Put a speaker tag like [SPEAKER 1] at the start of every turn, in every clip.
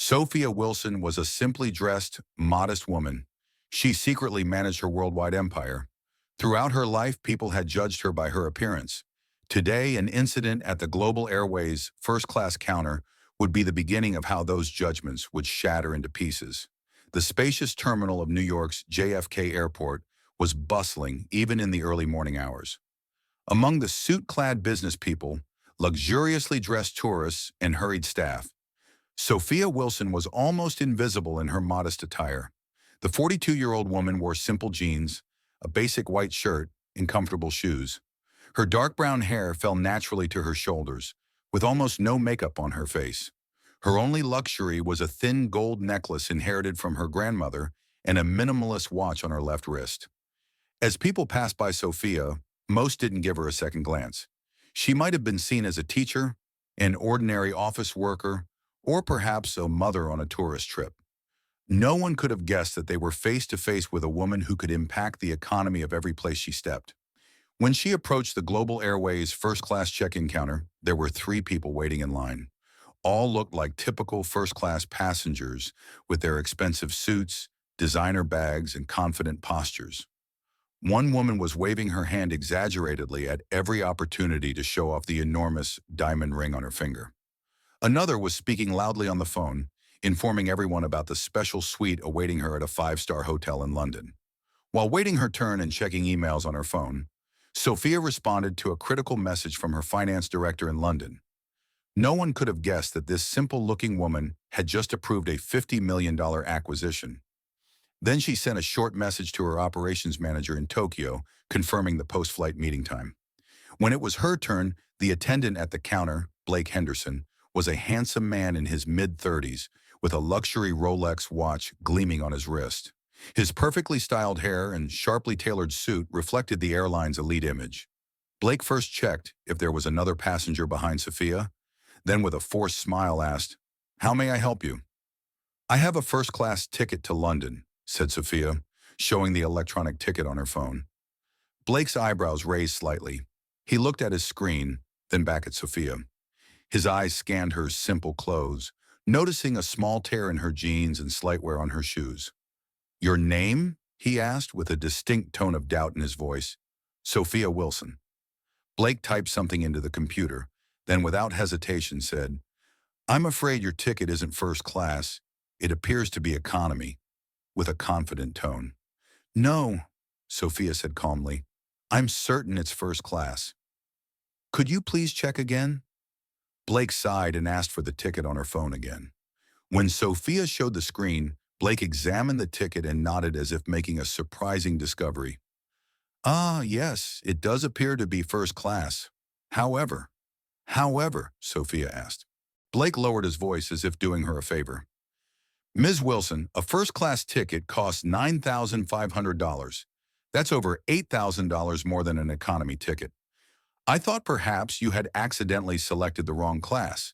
[SPEAKER 1] Sophia Wilson was a simply dressed, modest woman. She secretly managed her worldwide empire. Throughout her life, people had judged her by her appearance. Today, an incident at the Global Airways first-class counter would be the beginning of how those judgments would shatter into pieces. The spacious terminal of New York's JFK Airport was bustling even in the early morning hours. Among the suit-clad business people, luxuriously dressed tourists, and hurried staff, Sophia Wilson was almost invisible in her modest attire. The 42-year-old woman wore simple jeans, a basic white shirt, and comfortable shoes. Her dark brown hair fell naturally to her shoulders, with almost no makeup on her face. Her only luxury was a thin gold necklace inherited from her grandmother and a minimalist watch on her left wrist. As people passed by Sophia, most didn't give her a second glance. She might have been seen as a teacher, an ordinary office worker, or perhaps a mother on a tourist trip. No one could have guessed that they were face to face with a woman who could impact the economy of every place she stepped. When she approached the Global Airways first-class check-in counter, there were 3 people waiting in line. All looked like typical first-class passengers with their expensive suits, designer bags, and confident postures. One woman was waving her hand exaggeratedly at every opportunity to show off the enormous diamond ring on her finger. Another was speaking loudly on the phone, informing everyone about the special suite awaiting her at a 5-star hotel in London. While waiting her turn and checking emails on her phone, Sophia responded to a critical message from her finance director in London. No one could have guessed that this simple-looking woman had just approved a $50 million acquisition. Then she sent a short message to her operations manager in Tokyo, confirming the post-flight meeting time. When it was her turn, the attendant at the counter, Blake Henderson, was a handsome man in his mid-30s with a luxury Rolex watch gleaming on his wrist. His perfectly styled hair and sharply tailored suit reflected the airline's elite image. Blake first checked if there was another passenger behind Sophia, then with a forced smile asked, "How may I help you?" "I have a first-class ticket to London," said Sophia, showing the electronic ticket on her phone. Blake's eyebrows raised slightly. He looked at his screen, then back at Sophia. His eyes scanned her simple clothes, noticing a small tear in her jeans and slight wear on her shoes. "Your name?" he asked with a distinct tone of doubt in his voice. "Sophia Wilson." Blake typed something into the computer, then without hesitation said, "I'm afraid your ticket isn't first class. It appears to be economy," with a confident tone. "No," Sophia said calmly. "I'm certain it's first class." "Could you please check again?" Blake sighed and asked for the ticket on her phone again. When Sophia showed the screen, Blake examined the ticket and nodded as if making a surprising discovery. "Ah, yes, it does appear to be first class. However," Sophia asked. Blake lowered his voice as if doing her a favor. "Ms. Wilson, a first-class ticket costs $9,500. That's over $8,000 more than an economy ticket. I thought perhaps you had accidentally selected the wrong class.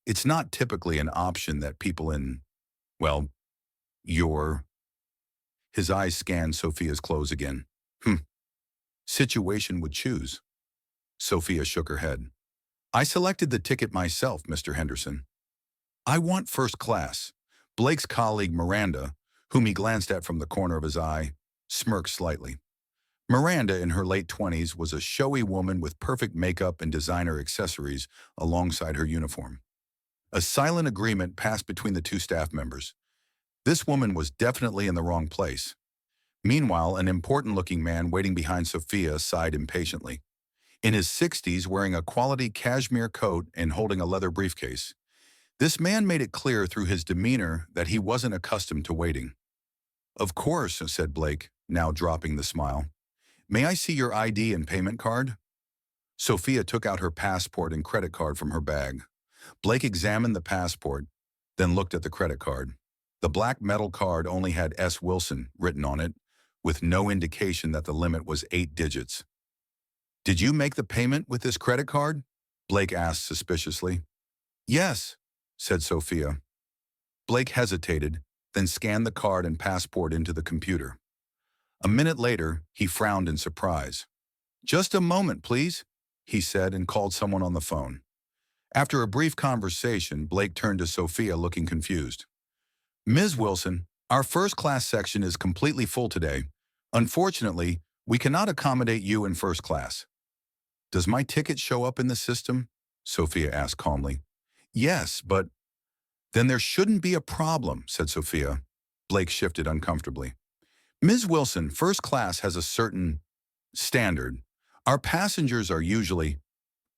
[SPEAKER 1] It's not typically an option that people in, well, your—" His eyes scanned Sophia's clothes again. "Situation would choose." Sophia shook her head. "I selected the ticket myself, Mr. Henderson." "I want first class." Blake's colleague Miranda, whom he glanced at from the corner of his eye, smirked slightly. Miranda, in her late 20s, was a showy woman with perfect makeup and designer accessories alongside her uniform. A silent agreement passed between the 2 staff members. This woman was definitely in the wrong place. Meanwhile, an important-looking man waiting behind Sophia sighed impatiently. In his 60s, wearing a quality cashmere coat and holding a leather briefcase, this man made it clear through his demeanor that he wasn't accustomed to waiting. "Of course," said Blake, now dropping the smile. "May I see your ID and payment card?" Sophia took out her passport and credit card from her bag. Blake examined the passport, then looked at the credit card. The black metal card only had S. Wilson written on it, with no indication that the limit was 8 digits. "Did you make the payment with this credit card?" Blake asked suspiciously. "Yes," said Sophia. Blake hesitated, then scanned the card and passport into the computer. A minute later, he frowned in surprise. "Just a moment, please," he said and called someone on the phone. After a brief conversation, Blake turned to Sophia looking confused. Ms. Wilson, our first-class section is completely full today. Unfortunately, we cannot accommodate you in first class. Does my ticket show up in the system? Sophia asked calmly. Yes, but then there shouldn't be a problem, said Sophia. Blake shifted uncomfortably. Ms. Wilson, first class has a certain standard. Our passengers are usually.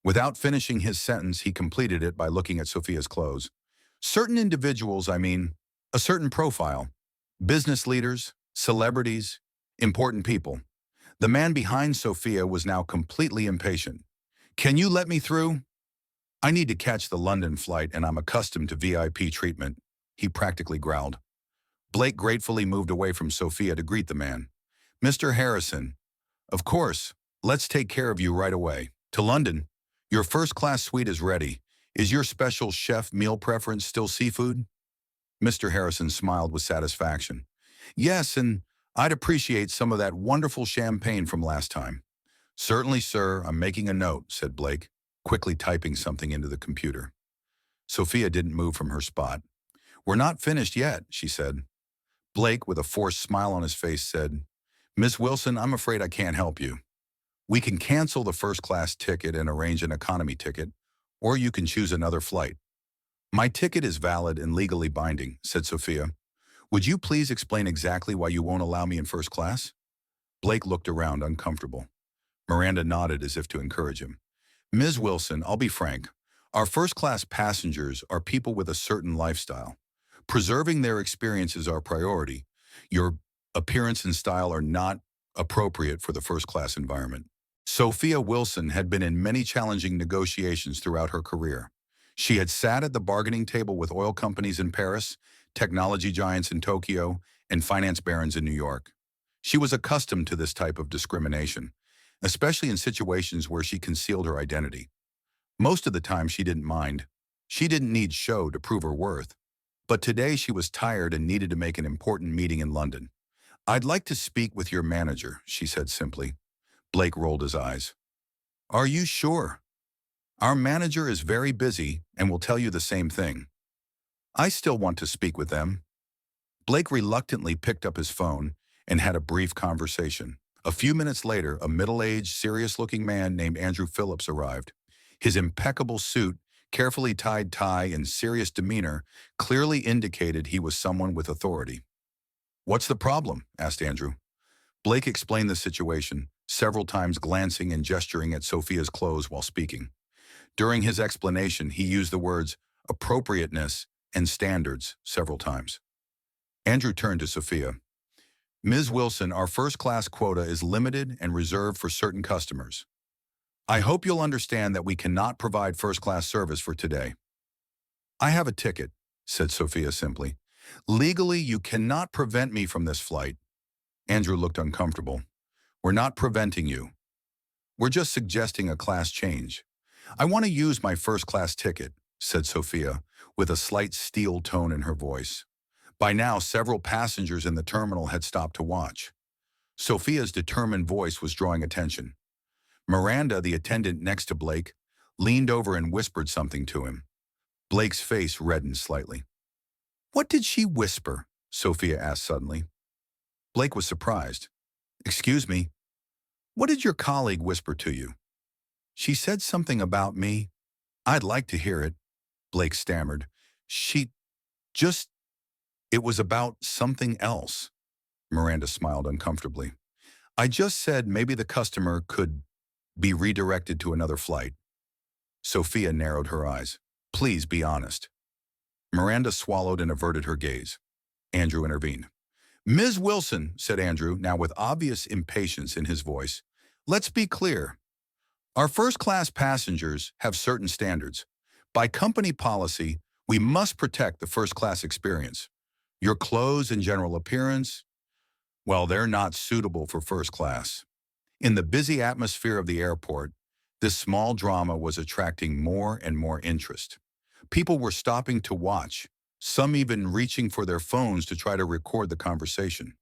[SPEAKER 1] Without finishing his sentence, he completed it by looking at Sophia's clothes. Certain individuals, a certain profile. Business leaders, celebrities, important people. The man behind Sophia was now completely impatient. Can you let me through? I need to catch the London flight and I'm accustomed to VIP treatment, he practically growled. Blake gratefully moved away from Sophia to greet the man. Mr. Harrison, of course, let's take care of you right away. To London, your first-class suite is ready. Is your special chef meal preference still seafood? Mr. Harrison smiled with satisfaction. Yes, and I'd appreciate some of that wonderful champagne from last time. Certainly, sir, I'm making a note, said Blake, quickly typing something into the computer. Sophia didn't move from her spot. We're not finished yet, she said. Blake, with a forced smile on his face, said, Miss Wilson, I'm afraid I can't help you. We can cancel the first-class ticket and arrange an economy ticket, or you can choose another flight. My ticket is valid and legally binding, said Sophia. Would you please explain exactly why you won't allow me in first class? Blake looked around, uncomfortable. Miranda nodded as if to encourage him. Ms. Wilson, I'll be frank. Our first-class passengers are people with a certain lifestyle. Preserving their experience is our priority. Your appearance and style are not appropriate for the first-class environment. Sophia Wilson had been in many challenging negotiations throughout her career. She had sat at the bargaining table with oil companies in Paris, technology giants in Tokyo, and finance barons in New York. She was accustomed to this type of discrimination, especially in situations where she concealed her identity. Most of the time she didn't mind. She didn't need show to prove her worth. But today she was tired and needed to make an important meeting in London. I'd like to speak with your manager, she said simply. Blake rolled his eyes. Are you sure? Our manager is very busy and will tell you the same thing. I still want to speak with them. Blake reluctantly picked up his phone and had a brief conversation. A few minutes later, a middle-aged, serious-looking man named Andrew Phillips arrived. His impeccable suit, carefully tied tie, and serious demeanor clearly indicated he was someone with authority. What's the problem? Asked Andrew. Blake explained the situation, several times glancing and gesturing at Sophia's clothes while speaking. During his explanation, he used the words appropriateness and standards several times. Andrew turned to Sophia. Ms. Wilson, our first-class quota is limited and reserved for certain customers. I hope you'll understand that we cannot provide first-class service for today. I have a ticket, said Sophia simply. Legally, you cannot prevent me from this flight. Andrew looked uncomfortable. We're not preventing you. We're just suggesting a class change. I want to use my first-class ticket, said Sophia, with a slight steel tone in her voice. By now, several passengers in the terminal had stopped to watch. Sophia's determined voice was drawing attention. Miranda, the attendant next to Blake, leaned over and whispered something to him. Blake's face reddened slightly. What did she whisper? Sophia asked suddenly. Blake was surprised. Excuse me, what did your colleague whisper to you? She said something about me. I'd like to hear it, Blake stammered. It was about something else. Miranda smiled uncomfortably. I just said maybe the customer could be redirected to another flight. Sophia narrowed her eyes. Please be honest. Miranda swallowed and averted her gaze. Andrew intervened. Ms. Wilson, said Andrew, now with obvious impatience in his voice, let's be clear. Our first-class passengers have certain standards. By company policy, we must protect the first-class experience. Your clothes and general appearance, well, they're not suitable for first class. In the busy atmosphere of the airport, this small drama was attracting more and more interest. People were stopping to watch, some even reaching for their phones to try to record the conversation.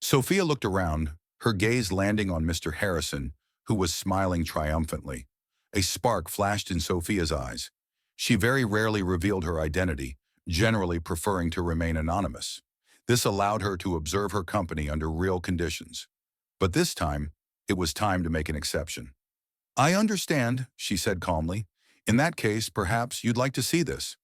[SPEAKER 1] Sophia looked around, her gaze landing on Mr. Harrison, who was smiling triumphantly. A spark flashed in Sophia's eyes. She very rarely revealed her identity, generally preferring to remain anonymous. This allowed her to observe her company under real conditions. But this time, it was time to make an exception. "I understand," she said calmly. "In that case, perhaps you'd like to see this."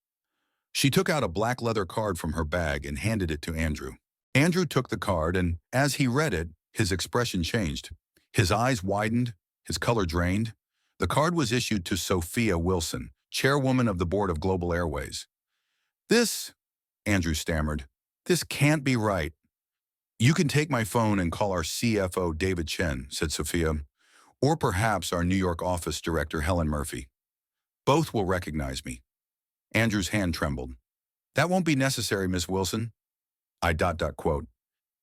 [SPEAKER 1] She took out a black leather card from her bag and handed it to Andrew. Andrew took the card, and as he read it, his expression changed. His eyes widened, his color drained. The card was issued to Sophia Wilson, Chairwoman of the Board of Global Airways. "This," Andrew stammered, "this can't be right." "You can take my phone and call our CFO, David Chen," said Sophia, "or perhaps our New York office director, Helen Murphy. Both will recognize me." Andrew's hand trembled. "That won't be necessary, Miss Wilson." Quote.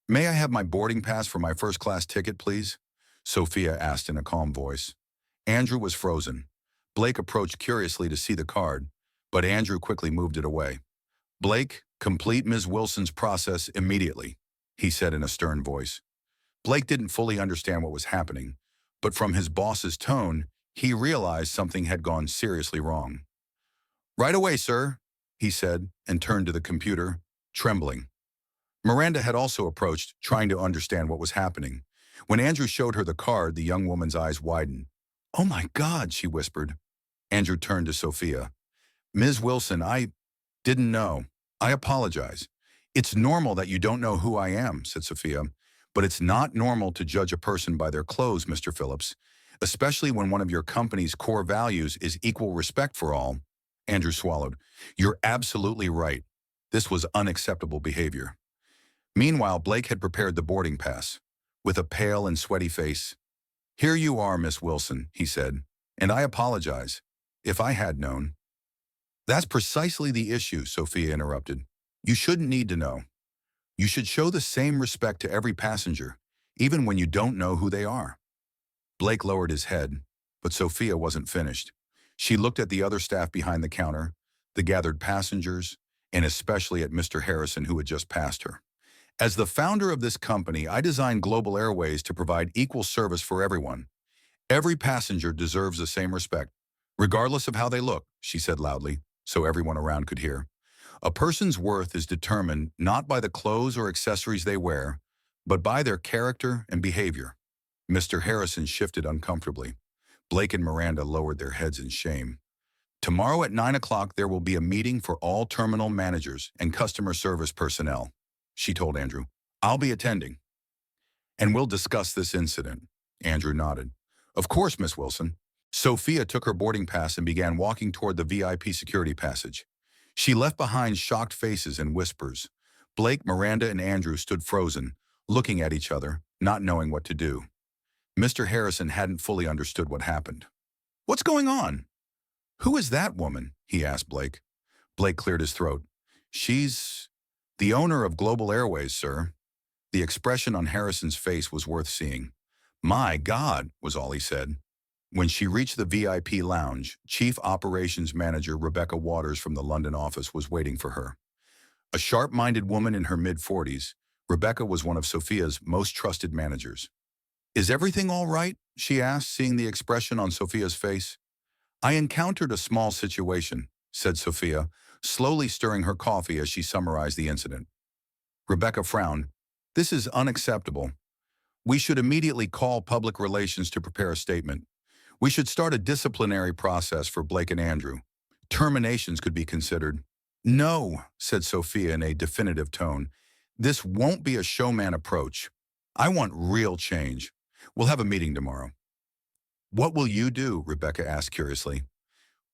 [SPEAKER 1] "May I have my boarding pass for my first-class ticket, please?" Sophia asked in a calm voice. Andrew was frozen. Blake approached curiously to see the card, but Andrew quickly moved it away. "Blake, complete Ms. Wilson's process immediately," he said in a stern voice. Blake didn't fully understand what was happening, but from his boss's tone, he realized something had gone seriously wrong. "Right away, sir," he said, and turned to the computer, trembling. Miranda had also approached, trying to understand what was happening. When Andrew showed her the card, the young woman's eyes widened. "Oh my God," she whispered. Andrew turned to Sophia. "Ms. Wilson, I didn't know. I apologize." "It's normal that you don't know who I am," said Sophia, "but it's not normal to judge a person by their clothes, Mr. Phillips, especially when one of your company's core values is equal respect for all." Andrew swallowed. "You're absolutely right. This was unacceptable behavior." Meanwhile, Blake had prepared the boarding pass. With a pale and sweaty face, "Here you are, Miss Wilson," he said, "and I apologize. If I had known." "That's precisely the issue," Sophia interrupted. "You shouldn't need to know. You should show the same respect to every passenger, even when you don't know who they are." Blake lowered his head, but Sophia wasn't finished. She looked at the other staff behind the counter, the gathered passengers, and especially at Mr. Harrison, who had just passed her. "As the founder of this company, I designed Global Airways to provide equal service for everyone. Every passenger deserves the same respect, regardless of how they look," she said loudly, so everyone around could hear. "A person's worth is determined not by the clothes or accessories they wear, but by their character and behavior." Mr. Harrison shifted uncomfortably. Blake and Miranda lowered their heads in shame. "Tomorrow at 9 o'clock there will be a meeting for all terminal managers and customer service personnel," she told Andrew. "I'll be attending. And we'll discuss this incident." Andrew nodded. "Of course, Miss Wilson." Sophia took her boarding pass and began walking toward the VIP security passage. She left behind shocked faces and whispers. Blake, Miranda, and Andrew stood frozen, looking at each other, not knowing what to do. Mr. Harrison hadn't fully understood what happened. "What's going on?" "Who is that woman?" he asked Blake. Blake cleared his throat. "She's the owner of Global Airways, sir." The expression on Harrison's face was worth seeing. "My God," was all he said. When she reached the VIP lounge, Chief Operations Manager Rebecca Waters from the London office was waiting for her. A sharp-minded woman in her mid-40s, Rebecca was one of Sophia's most trusted managers. "Is everything all right?" she asked, seeing the expression on Sophia's face. "I encountered a small situation," said Sophia, slowly stirring her coffee as she summarized the incident. Rebecca frowned. "This is unacceptable. We should immediately call public relations to prepare a statement. We should start a disciplinary process for Blake and Andrew. Terminations could be considered." "No," said Sophia in a definitive tone. "This won't be a showman approach. I want real change. We'll have a meeting tomorrow." "What will you do?" Rebecca asked curiously.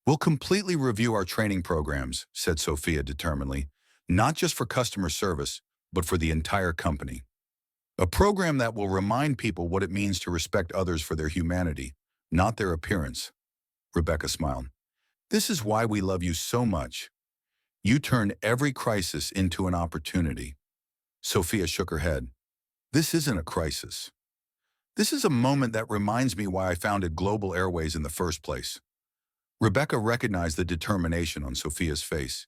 [SPEAKER 1] "We'll completely review our training programs," said Sophia determinedly, "not just for customer service, but for the entire company. A program that will remind people what it means to respect others for their humanity, not their appearance." Rebecca smiled. "This is why we love you so much. You turn every crisis into an opportunity." Sophia shook her head. "This isn't a crisis. This is a moment that reminds me why I founded Global Airways in the first place." Rebecca recognized the determination on Sophia's face.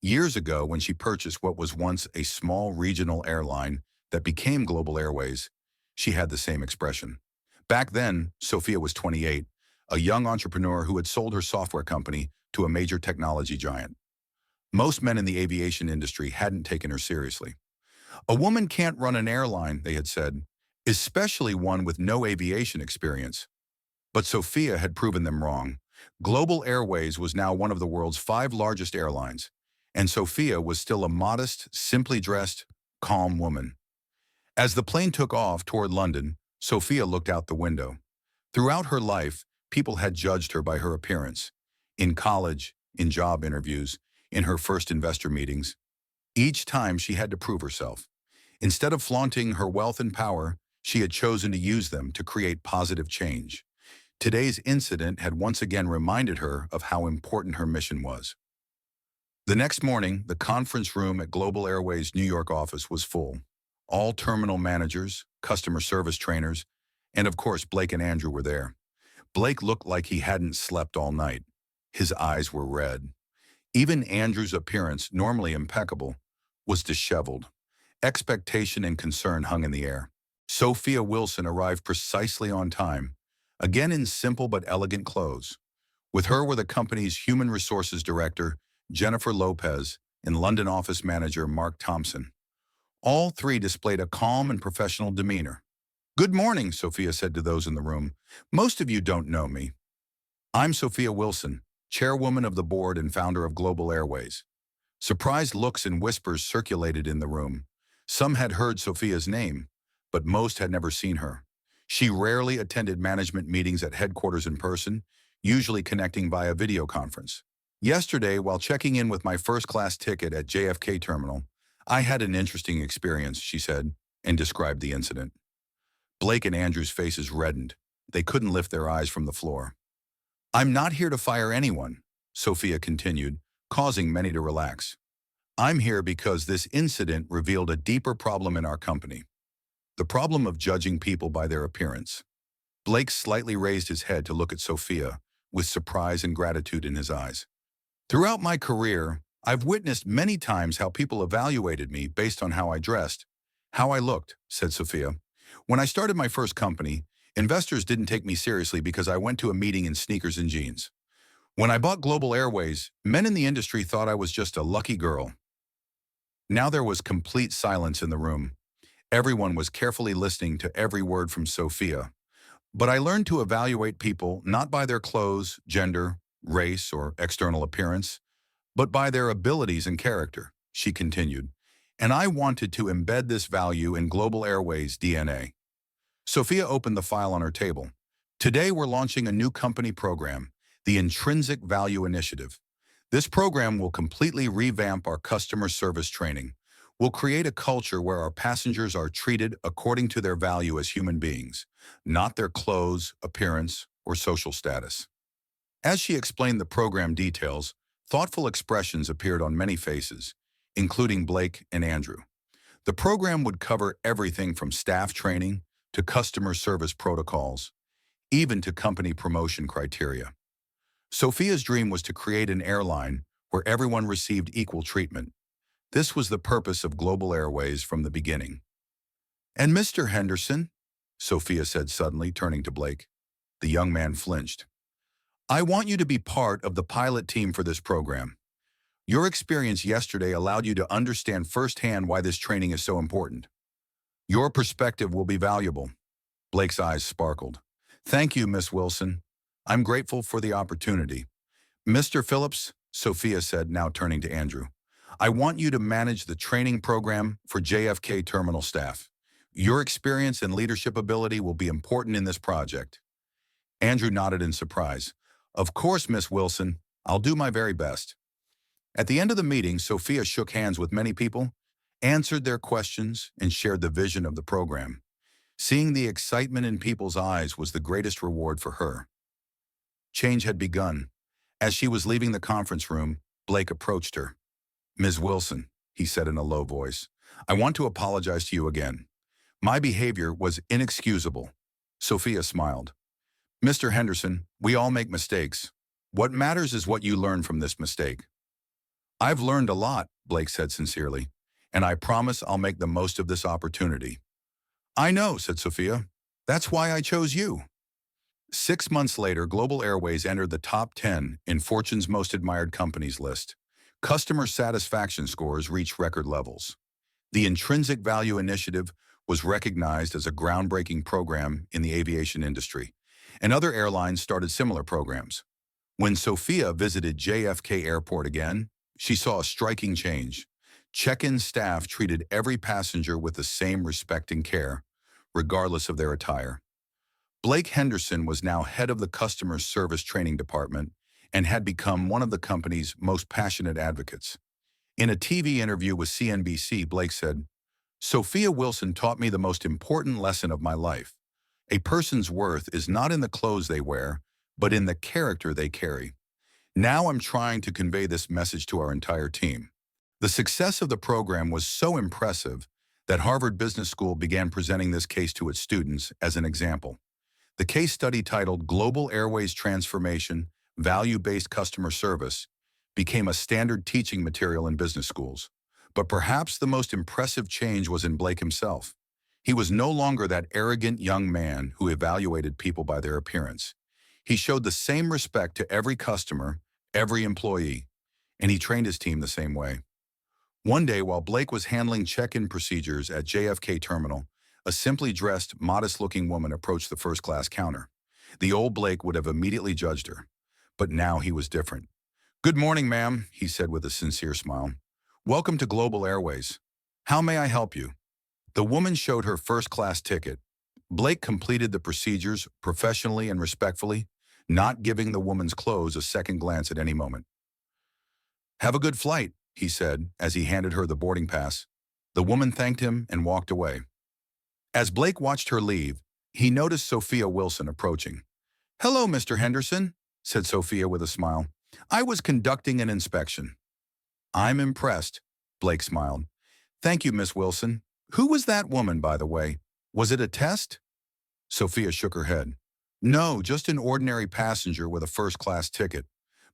[SPEAKER 1] Years ago, when she purchased what was once a small regional airline that became Global Airways, she had the same expression. Back then, Sophia was 28, a young entrepreneur who had sold her software company to a major technology giant. Most men in the aviation industry hadn't taken her seriously. A woman can't run an airline, they had said, especially one with no aviation experience. But Sophia had proven them wrong. Global Airways was now one of the world's 5 largest airlines, and Sophia was still a modest, simply dressed, calm woman. As the plane took off toward London, Sophia looked out the window. Throughout her life, people had judged her by her appearance. In college, in job interviews, in her first investor meetings. Each time she had to prove herself. Instead of flaunting her wealth and power, she had chosen to use them to create positive change. Today's incident had once again reminded her of how important her mission was. The next morning, the conference room at Global Airways' New York office was full. All terminal managers, customer service trainers, and of course Blake and Andrew were there. Blake looked like he hadn't slept all night. His eyes were red. Even Andrew's appearance, normally impeccable, was disheveled. Expectation and concern hung in the air. Sophia Wilson arrived precisely on time, again in simple but elegant clothes. With her were the company's human resources director, Jennifer Lopez, and London office manager, Mark Thompson. All three displayed a calm and professional demeanor. "Good morning," Sophia said to those in the room. "Most of you don't know me. I'm Sophia Wilson, chairwoman of the board and founder of Global Airways." Surprised looks and whispers circulated in the room. Some had heard Sophia's name, but most had never seen her. She rarely attended management meetings at headquarters in person, usually connecting via video conference. "Yesterday, while checking in with my first-class ticket at JFK Terminal, I had an interesting experience," she said, and described the incident. Blake and Andrew's faces reddened. They couldn't lift their eyes from the floor. "I'm not here to fire anyone," Sophia continued, causing many to relax. "I'm here because this incident revealed a deeper problem in our company. The problem of judging people by their appearance." Blake slightly raised his head to look at Sophia, with surprise and gratitude in his eyes. "Throughout my career, I've witnessed many times how people evaluated me based on how I dressed, how I looked," said Sophia. "When I started my first company, investors didn't take me seriously because I went to a meeting in sneakers and jeans. When I bought Global Airways, men in the industry thought I was just a lucky girl." Now there was complete silence in the room. Everyone was carefully listening to every word from Sophia. "But I learned to evaluate people not by their clothes, gender, race, or external appearance, but by their abilities and character," she continued. "And I wanted to embed this value in Global Airways' DNA." Sophia opened the file on her table. "Today we're launching a new company program, the Intrinsic Value Initiative. This program will completely revamp our customer service training. We'll create a culture where our passengers are treated according to their value as human beings, not their clothes, appearance, or social status." As she explained the program details, thoughtful expressions appeared on many faces, including Blake and Andrew. The program would cover everything from staff training to customer service protocols, even to company promotion criteria. Sophia's dream was to create an airline where everyone received equal treatment. This was the purpose of Global Airways from the beginning. "And Mr. Henderson," Sophia said suddenly, turning to Blake. The young man flinched. "I want you to be part of the pilot team for this program. Your experience yesterday allowed you to understand firsthand why this training is so important. Your perspective will be valuable." Blake's eyes sparkled. "Thank you, Miss Wilson. I'm grateful for the opportunity." "Mr. Phillips," Sophia said, now turning to Andrew, "I want you to manage the training program for JFK terminal staff. Your experience and leadership ability will be important in this project." Andrew nodded in surprise. "Of course, Miss Wilson. I'll do my very best." At the end of the meeting, Sophia shook hands with many people, answered their questions, and shared the vision of the program. Seeing the excitement in people's eyes was the greatest reward for her. Change had begun. As she was leaving the conference room, Blake approached her. "Ms. Wilson," he said in a low voice, "I want to apologize to you again. My behavior was inexcusable." Sophia smiled. "Mr. Henderson, we all make mistakes. What matters is what you learn from this mistake." "I've learned a lot," Blake said sincerely, "and I promise I'll make the most of this opportunity." "I know," said Sophia. "That's why I chose you." 6 months later, Global Airways entered the top 10 in Fortune's Most Admired Companies list. Customer satisfaction scores reached record levels. The Intrinsic Value Initiative was recognized as a groundbreaking program in the aviation industry, and other airlines started similar programs. When Sophia visited JFK Airport again, she saw a striking change. Check-in staff treated every passenger with the same respect and care, regardless of their attire. Blake Henderson was now head of the customer service training department and had become one of the company's most passionate advocates. In a TV interview with CNBC, Blake said, "Sophia Wilson taught me the most important lesson of my life. A person's worth is not in the clothes they wear, but in the character they carry. Now I'm trying to convey this message to our entire team." The success of the program was so impressive that Harvard Business School began presenting this case to its students as an example. The case study, titled Global Airways Transformation, Value-Based Customer Service, became a standard teaching material in business schools. But perhaps the most impressive change was in Blake himself. He was no longer that arrogant young man who evaluated people by their appearance. He showed the same respect to every customer, every employee, and he trained his team the same way. One day, while Blake was handling check-in procedures at JFK Terminal, a simply dressed, modest-looking woman approached the first-class counter. The old Blake would have immediately judged her, but now he was different. "Good morning, ma'am," he said with a sincere smile. "Welcome to Global Airways. How may I help you?" The woman showed her first-class ticket. Blake completed the procedures professionally and respectfully, not giving the woman's clothes a second glance at any moment. "Have a good flight," he said as he handed her the boarding pass. The woman thanked him and walked away. As Blake watched her leave, he noticed Sophia Wilson approaching. "Hello, Mr. Henderson," said Sophia with a smile. "I was conducting an inspection." "I'm impressed," Blake smiled. "Thank you, Miss Wilson. Who was that woman, by the way? Was it a test?" Sophia shook her head. "No, just an ordinary passenger with a first-class ticket.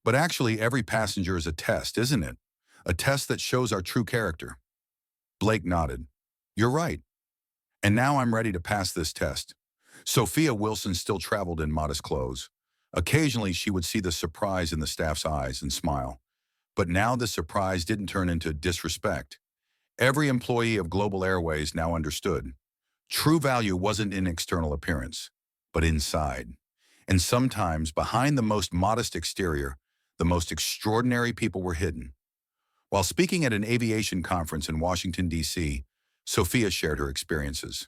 [SPEAKER 1] But actually, every passenger is a test, isn't it? A test that shows our true character." Blake nodded. "You're right. And now I'm ready to pass this test." Sophia Wilson still traveled in modest clothes. Occasionally, she would see the surprise in the staff's eyes and smile. But now the surprise didn't turn into disrespect. Every employee of Global Airways now understood. True value wasn't in external appearance, but inside. And sometimes, behind the most modest exterior, the most extraordinary people were hidden. While speaking at an aviation conference in Washington, D.C., Sophia shared her experiences.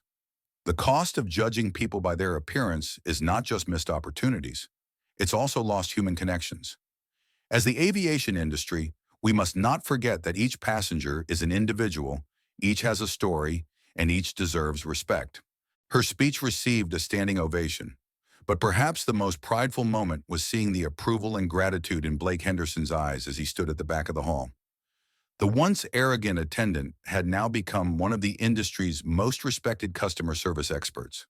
[SPEAKER 1] The cost of judging people by their appearance is not just missed opportunities. It's also lost human connections. As the aviation industry, we must not forget that each passenger is an individual, each has a story, and each deserves respect. Her speech received a standing ovation. But perhaps the most prideful moment was seeing the approval and gratitude in Blake Henderson's eyes as he stood at the back of the hall. The once arrogant attendant had now become one of the industry's most respected customer service experts.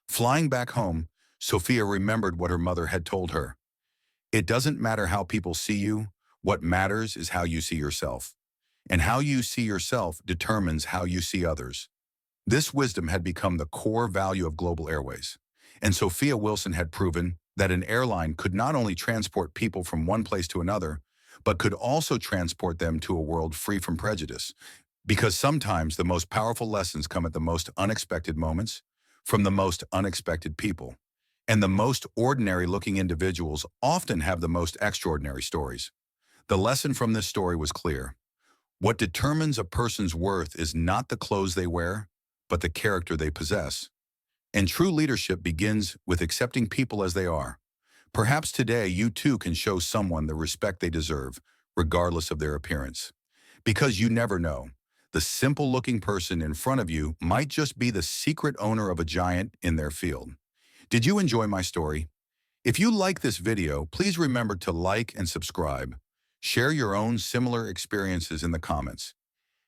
[SPEAKER 1] Flying back home, Sophia remembered what her mother had told her. "It doesn't matter how people see you. What matters is how you see yourself. And how you see yourself determines how you see others." This wisdom had become the core value of Global Airways. And Sophia Wilson had proven that an airline could not only transport people from one place to another, but could also transport them to a world free from prejudice. Because sometimes the most powerful lessons come at the most unexpected moments, from the most unexpected people. And the most ordinary-looking individuals often have the most extraordinary stories. The lesson from this story was clear. What determines a person's worth is not the clothes they wear, but the character they possess. And true leadership begins with accepting people as they are. Perhaps today you too can show someone the respect they deserve, regardless of their appearance. Because you never know. The simple-looking person in front of you might just be the secret owner of a giant in their field. Did you enjoy my story? If you like this video, please remember to like and subscribe. Share your own similar experiences in the comments.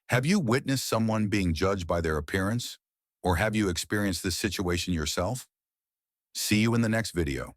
[SPEAKER 1] Have you witnessed someone being judged by their appearance? Or have you experienced this situation yourself? See you in the next video.